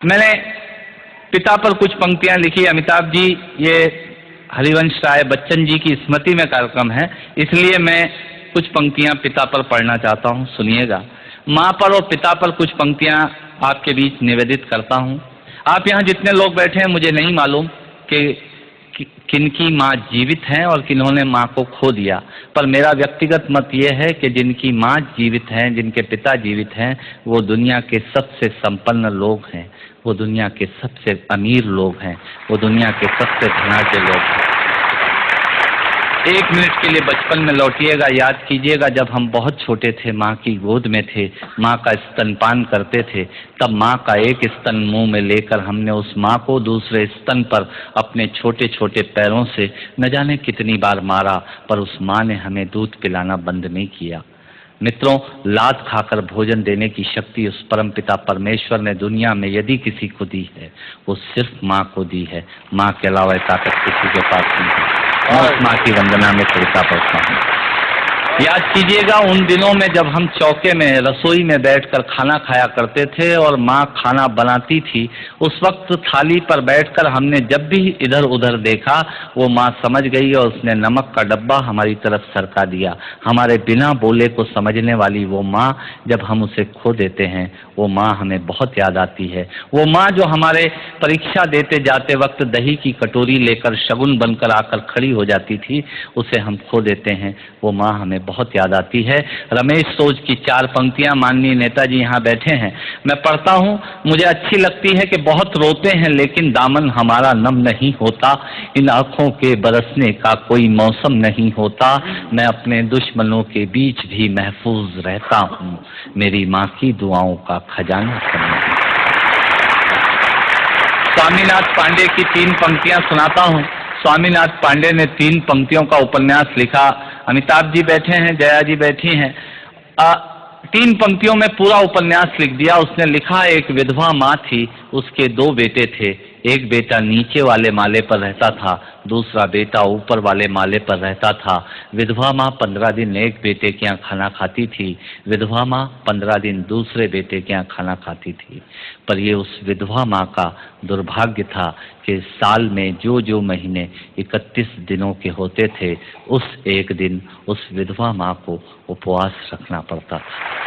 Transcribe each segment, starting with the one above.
मैंने पिता पर कुछ पंक्तियां लिखी। अमिताभ जी, ये हरिवंश राय बच्चन जी की स्मृति में कार्यक्रम है, इसलिए मैं कुछ पंक्तियां पिता पर पढ़ना चाहता हूं, सुनिएगा। माँ पर और पिता पर कुछ पंक्तियां आपके बीच निवेदित करता हूं। आप यहाँ जितने लोग बैठे हैं, मुझे नहीं मालूम कि किनकी माँ जीवित हैं और किन्होंने माँ को खो दिया, पर मेरा व्यक्तिगत मत यह है कि जिनकी माँ जीवित हैं, जिनके पिता जीवित हैं, वो दुनिया के सबसे संपन्न लोग हैं, वो दुनिया के सबसे अमीर लोग हैं, वो दुनिया के सबसे धनाढ्य लोग हैं। एक मिनट के लिए बचपन में लौटिएगा, याद कीजिएगा जब हम बहुत छोटे थे, माँ की गोद में थे, माँ का स्तनपान करते थे, तब माँ का एक स्तन मुंह में लेकर हमने उस माँ को दूसरे स्तन पर अपने छोटे छोटे पैरों से न जाने कितनी बार मारा, पर उस माँ ने हमें दूध पिलाना बंद नहीं किया। मित्रों, लात खाकर भोजन देने की शक्ति उस परमपिता परमेश्वर ने दुनिया में यदि किसी को दी है, वो सिर्फ माँ को दी है। माँ के अलावा ताकत किसी के पास नहीं है। मैं उस माँ की वंदना में खड़का पड़ता हूँ। याद कीजिएगा उन दिनों में जब हम चौके में, रसोई में बैठकर खाना खाया करते थे और माँ खाना बनाती थी, उस वक्त थाली पर बैठकर हमने जब भी इधर उधर देखा, वो माँ समझ गई और उसने नमक का डब्बा हमारी तरफ सरका दिया। हमारे बिना बोले को समझने वाली वो माँ, जब हम उसे खो देते हैं, वो माँ हमें बहुत याद आती है। वो माँ जो हमारे परीक्षा देते जाते वक्त दही की कटोरी लेकर शगुन बनकर आकर खड़ी हो जाती थी, उसे हम खो देते हैं। वो माँ हमें बहुत याद आती है। रमेश सोज की 4 पंक्तियां माननीय नेताजी यहाँ बैठे हैं, मैं पढ़ता हूँ, मुझे अच्छी लगती है कि बहुत रोते हैं लेकिन दामन हमारा नम नहीं होता, इन आँखों के बरसने का कोई मौसम नहीं होता, मैं अपने दुश्मनों के बीच भी महफूज रहता हूँ, मेरी माँ की दुआओं का खजाना समझ। स्वामीनाथ पांडे की 3 पंक्तियां सुनाता हूँ। स्वामीनाथ पांडे ने 3 पंक्तियों का उपन्यास लिखा। अमिताभ जी बैठे हैं, जया जी बैठी हैं। 3 पंक्तियों में पूरा उपन्यास लिख दिया। उसने लिखा, एक विधवा माँ थी, उसके 2 बेटे थे। एक बेटा नीचे वाले माले पर रहता था, दूसरा बेटा ऊपर वाले माले पर रहता था। विधवा माँ 15 दिन एक बेटे के यहाँ खाना खाती थी, विधवा माँ 15 दिन दूसरे बेटे के यहाँ खाना खाती थी। पर ये उस विधवा माँ का दुर्भाग्य था कि साल में जो महीने 31 दिनों के होते थे, उस एक दिन उस विधवा माँ को उपवास रखना पड़ता था।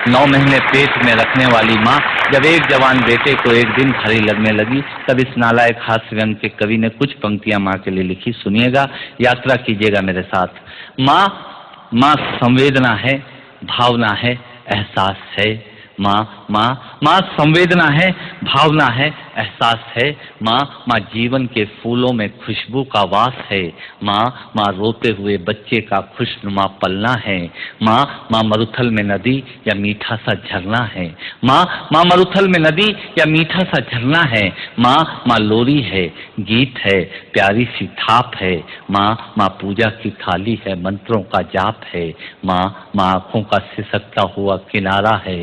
9 महीने पेट में रखने वाली माँ जब एक जवान बेटे को एक दिन भारी लगने लगी, तब इस नालायक हास्य व्यंग के कवि ने कुछ पंक्तियां माँ के लिए लिखी। सुनिएगा, यात्रा कीजिएगा मेरे साथ। माँ संवेदना है, भावना है, एहसास है। माँ संवेदना है, भावना है, एहसास है। माँ जीवन के फूलों में खुशबू का वास है। माँ रोते हुए बच्चे का खुशनुमा पलना है। माँ मरुथल में नदी या मीठा सा झरना है। माँ मरुथल में नदी या मीठा सा झरना है। माँ लोरी है, गीत है, प्यारी सी थाप है। माँ पूजा की थाली है, मंत्रों का जाप है। माँ आँखों का सिसकता हुआ किनारा है।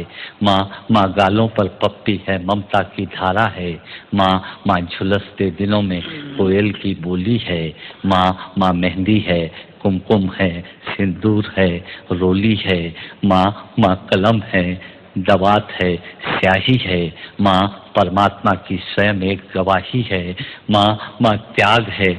माँ गालों पर पप्पी है, ममता की धारा है। माँ झुलसते दिनों में कोयल की बोली है। माँ मेहंदी है, कुमकुम है, सिंदूर है, रोली है। माँ कलम है, दवात है, स्याही है। माँ परमात्मा की स्वयं एक गवाही है। माँ त्याग है,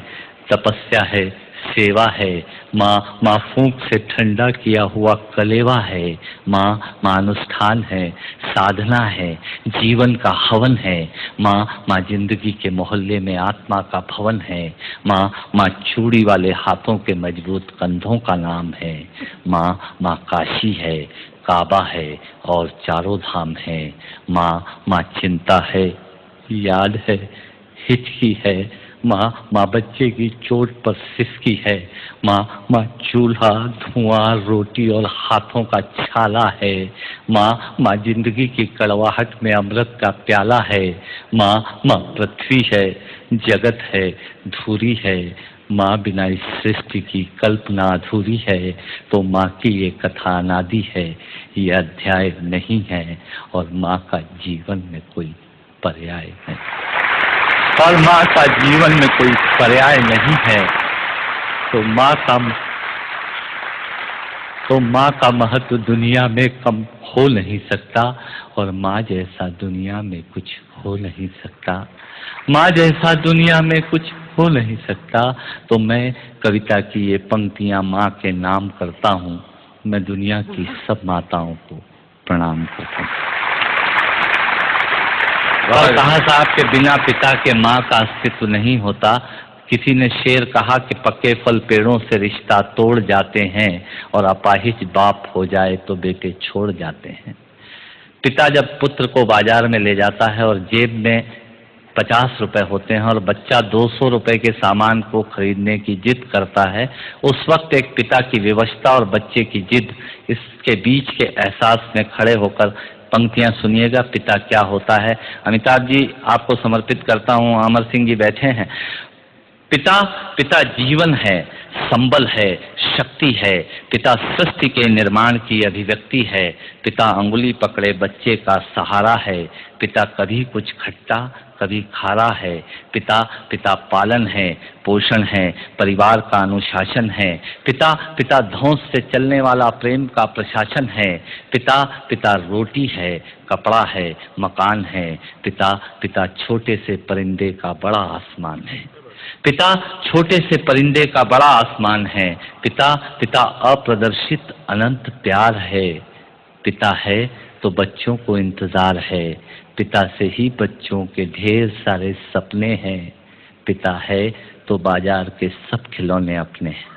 तपस्या है, सेवा है। माँ फूंक से ठंडा किया हुआ कलेवा है। माँ अनुष्ठान है, साधना है, जीवन का हवन है। माँ जिंदगी के मोहल्ले में आत्मा का भवन है। माँ चूड़ी वाले हाथों के मजबूत कंधों का नाम है। माँ काशी है, काबा है और चारों धाम है। माँ चिंता है, याद है, हिचकी है। माँ बच्चे की चोट पर सिसकी है। माँ चूल्हा, धुआं, रोटी और हाथों का छाला है। माँ जिंदगी की कड़वाहट में अमृत का प्याला है। माँ पृथ्वी है, जगत है, धूरी है। माँ बिना इस सृष्टि की कल्पना अधूरी है। तो माँ की ये कथा अनादि है, ये अध्याय नहीं है, और माँ का जीवन में कोई पर्याय नहीं, और माँ का जीवन में कोई पर्याय नहीं है। तो माँ का महत्व दुनिया में कम हो नहीं सकता, और माँ जैसा दुनिया में कुछ हो हो नहीं सकता, माँ जैसा दुनिया में कुछ हो नहीं सकता। तो मैं कविता की ये पंक्तियां माँ के नाम करता हूँ। मैं दुनिया की सब माताओं को प्रणाम करता हूँ। और कहा साहब के बिना पिता के माँ का अस्तित्व नहीं होता। किसी ने शेर कहा कि पक्के फल पेड़ों से रिश्ता तोड़ जाते हैं और अपाहिज बाप हो जाए तो बेटे छोड़ जाते हैं। पिता जब पुत्र को बाजार में ले जाता है और जेब में 50 रुपए होते हैं और बच्चा 200 रुपए के सामान को खरीदने की जिद करता है, उस वक्त एक पिता की विवशता और बच्चे की जिद, इसके बीच के एहसास में खड़े होकर पंक्तियां सुनिएगा पिता क्या होता है। अमिताभ जी आपको समर्पित करता हूं। अमर सिंह जी बैठे हैं। पिता पिता जीवन है, संबल है, शक्ति है। पिता सृष्टि के निर्माण की अभिव्यक्ति है। पिता अंगुली पकड़े बच्चे का सहारा है। पिता कभी कुछ खट्टा कभी खारा है। पिता पिता पालन है, पोषण है, परिवार का अनुशासन है। पिता पिता धौंस से चलने वाला प्रेम का प्रशासन है। पिता पिता रोटी है, कपड़ा है, मकान है। पिता पिता छोटे से परिंदे का बड़ा आसमान है। पिता छोटे से परिंदे का बड़ा आसमान है। पिता पिता अप्रदर्शित अनंत प्यार है। पिता है तो बच्चों को इंतजार है। पिता से ही बच्चों के ढेर सारे सपने हैं। पिता है तो बाजार के सब खिलौने अपने हैं।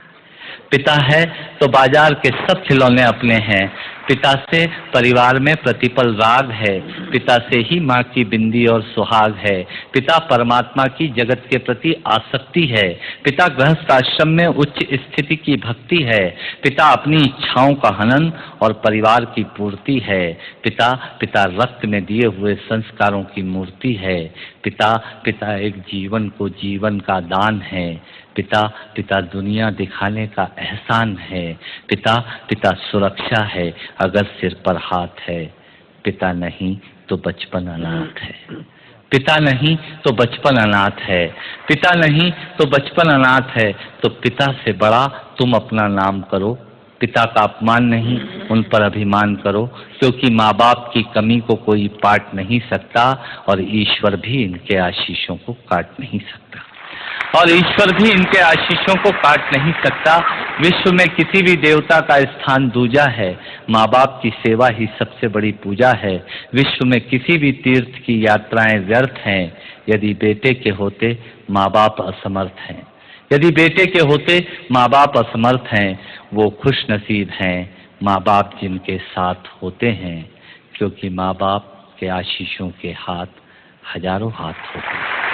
पिता है तो बाजार के सब खिलौने अपने हैं। पिता से परिवार में प्रतिपल राग है। पिता से ही माँ की बिंदी और सुहाग है। पिता परमात्मा की जगत के प्रति आसक्ति है। पिता गृहस्थ आश्रम में उच्च स्थिति की भक्ति है। पिता अपनी इच्छाओं का हनन और परिवार की पूर्ति है। पिता पिता रक्त में दिए हुए संस्कारों की मूर्ति है। पिता पिता एक जीवन को जीवन का दान है। पिता पिता दुनिया दिखाने का एहसान है। पिता पिता सुरक्षा है अगर सिर पर हाथ है। पिता नहीं तो बचपन अनाथ है। पिता नहीं तो बचपन अनाथ है। पिता नहीं तो बचपन अनाथ है। तो पिता से बड़ा तुम अपना नाम करो। पिता का अपमान नहीं, उन पर अभिमान करो, क्योंकि माँ बाप की कमी को कोई पाट नहीं सकता और ईश्वर भी इनके आशीषों को काट नहीं सकता। और ईश्वर भी इनके आशीषों को काट नहीं सकता। विश्व में किसी भी देवता का स्थान दूजा है। माँ बाप की सेवा ही सबसे बड़ी पूजा है। विश्व में किसी भी तीर्थ की यात्राएं व्यर्थ हैं यदि बेटे के होते माँ बाप असमर्थ हैं। यदि बेटे के होते माँ बाप असमर्थ हैं। वो खुश नसीब हैं माँ बाप जिनके साथ होते हैं, क्योंकि माँ बाप के आशीषों के हाथ हजारों हाथ होते हैं।